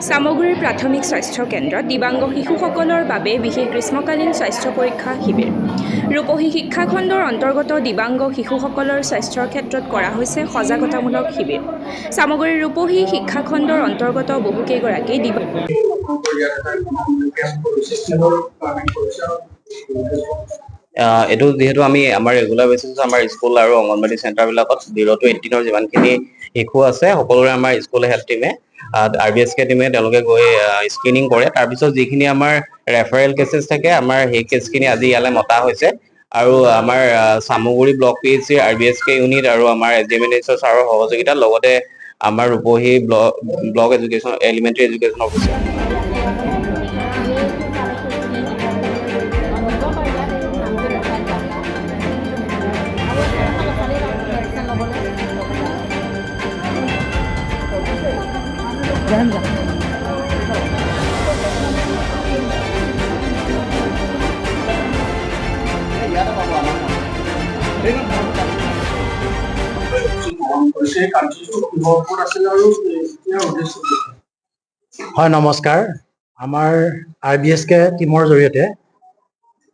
সামগুৰিৰ প্ৰাথমিক স্বাস্থ্য কেন্দ্ৰত দিব্যাংগ শিশুসকলৰ বাবে বিশেষ গ্ৰীষ্মকালীন স্বাস্থ্য পৰীক্ষা শিবিৰ। ৰূপহী শিক্ষাখণ্ডৰ অন্তৰ্গত দিব্যাংগ শিশুসকলৰ স্বাস্থ্যৰ ক্ষেত্ৰত কৰা হৈছে সজাগতামূলক শিবিৰ। সামগুৰিৰ ৰূপহী শিক্ষাখণ্ডৰ অন্তৰ্গত বহুকেইগৰাকী এইটো যেহেতু আমি আমাৰ ৰেগুলাৰ বেচিছত আমাৰ স্কুল আৰু অংগনবাড়ী চেণ্টাৰবিলাকত 0 to 18 যিমানখিনি শিশু আছে সকলোৰে আমাৰ স্কুল হেল্থ টিমে RBSK টিমে তেওঁলোকে গৈ স্ক্ৰিনিং কৰে। তাৰপিছত যিখিনি আমাৰ ৰেফাৰেল কেছেছ থাকে আমাৰ সেই কেছখিনি আজি ইয়ালৈ মতা হৈছে আৰু আমাৰ Samaguri block PHC RBSK unit আৰু আমাৰ SDMNHৰ ছাৰৰ সহযোগিতাৰ লগতে আমাৰ ৰূপহী block education elementary education officer হয় নমস্কাৰ আমাৰ RBSK টিমৰ জৰিয়তে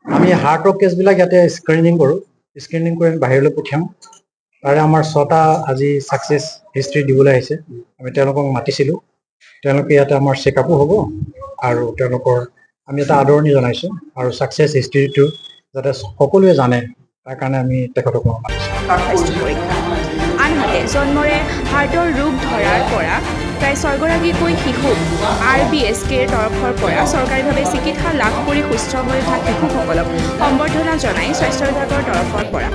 আমি হাৰ্টৰ কেছবিলাক ইয়াতে স্ক্ৰিনিং কৰি বাহিৰলৈ পঠিয়াম। তাৰে আমাৰ 6টা আজি ছাকচেছ হিষ্ট্ৰী দিবলৈ আহিছে। আমি তেওঁলোকক মাতিছিলোঁ, তেওঁলোকে ইয়াতে আমাৰ চেকআপো হ'ব আৰু তেওঁলোকৰ আমি এটা আদৰণি জনাইছোঁ আৰু ছাকচেছ হিষ্ট্ৰীটো যাতে সকলোৱে জানে তাৰ কাৰণে আমি তেখেতক মাতিছোঁ। আনহাতে জন্মৰে হাৰ্টৰ ৰোগ ধৰাৰ পৰা প্ৰায় 6গৰাকীকৈ শিশুক RBSKৰ তৰফৰ পৰা চৰকাৰীভাৱে চিকিৎসা লাভ কৰি সুস্থ হৈ উঠা শিশুসকলক সম্বৰ্ধনা জনাই স্বাস্থ্য বিভাগৰ তৰফৰ পৰা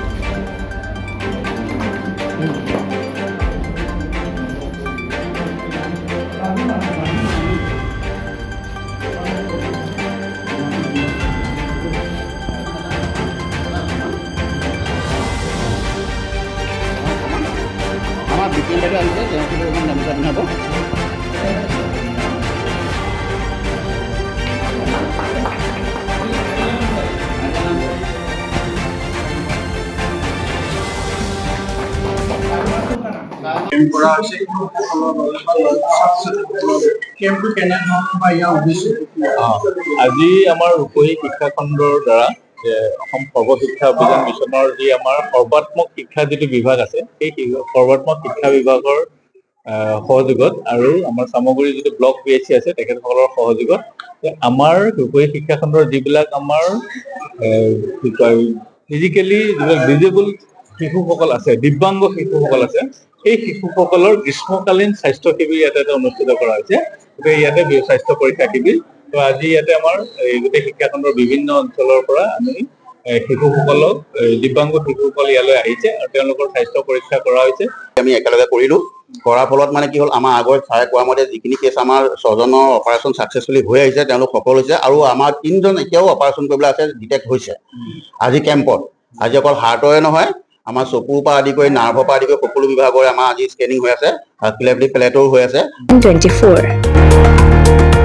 বিপিনভাৱে আহিছে, তেওঁলোকে গামোচা পিন্ধাব। আজি আমাৰ ৰূপহী শিক্ষাখণ্ডৰ দ্বাৰা অসম সৰ্বশিক্ষা অভিযান মিছনৰ যি আমাৰ সৰ্বাত্মক শিক্ষা যিটো বিভাগ আছে সেই সৰ্বাত্মক শিক্ষা বিভাগৰ সহযোগত আৰু আমাৰ সামগুৰি যিটো ব্লক PHC আছে তেখেতসকলৰ সহযোগত আমাৰ ৰূপহী শিক্ষাখণ্ডৰ যিবিলাক আমাৰ কি কয় ফিজিকেলি যিবিলাক ডিজেবল শিশুসকল আছে, দিব্যাংগ শিশুসকল আছে, সেই শিশুসকলৰ গ্ৰীষ্মকালীন স্বাস্থ্য শিবিৰ ইয়াতে অনুষ্ঠিত কৰা হৈছে। গতিকে ইয়াতে স্বাস্থ্য পৰীক্ষা শিবিৰ। তো আজি ইয়াতে আমাৰ গোটেই শিক্ষাখণ্ডৰ বিভিন্ন অঞ্চলৰ পৰা আমি শিশুসকলক দিব্যাংগ শিশুসকল ইয়ালৈ আহিছে আৰু তেওঁলোকৰ স্বাস্থ্য পৰীক্ষা কৰা হৈছে। আমি একেলগে কৰিলোঁ, কৰাৰ ফলত মানে কি হ'ল আমাৰ আগৰ ছাৰে কোৱা মতে যিখিনি কেছ আমাৰ 6জনৰ অপাৰেশ্যন ছাকচেছফুলি হৈ আহিছে তেওঁলোক সফল হৈছে আৰু আমাৰ 3জন এতিয়াও অপাৰেশ্যন কৰিবলৈ আছে, ডিটেক্ট হৈছে আজি কেম্পত। আজি অকল হাৰ্টৰে নহয় আমাৰ চকুৰ পৰা আদি কৰি নাৰ্ভৰ পৰা আদি কৰি সকলো বিভাগৰে আমাৰ আজি স্কেনিং হৈ আছে আৰু প্লেটৰো হৈ আছে। 24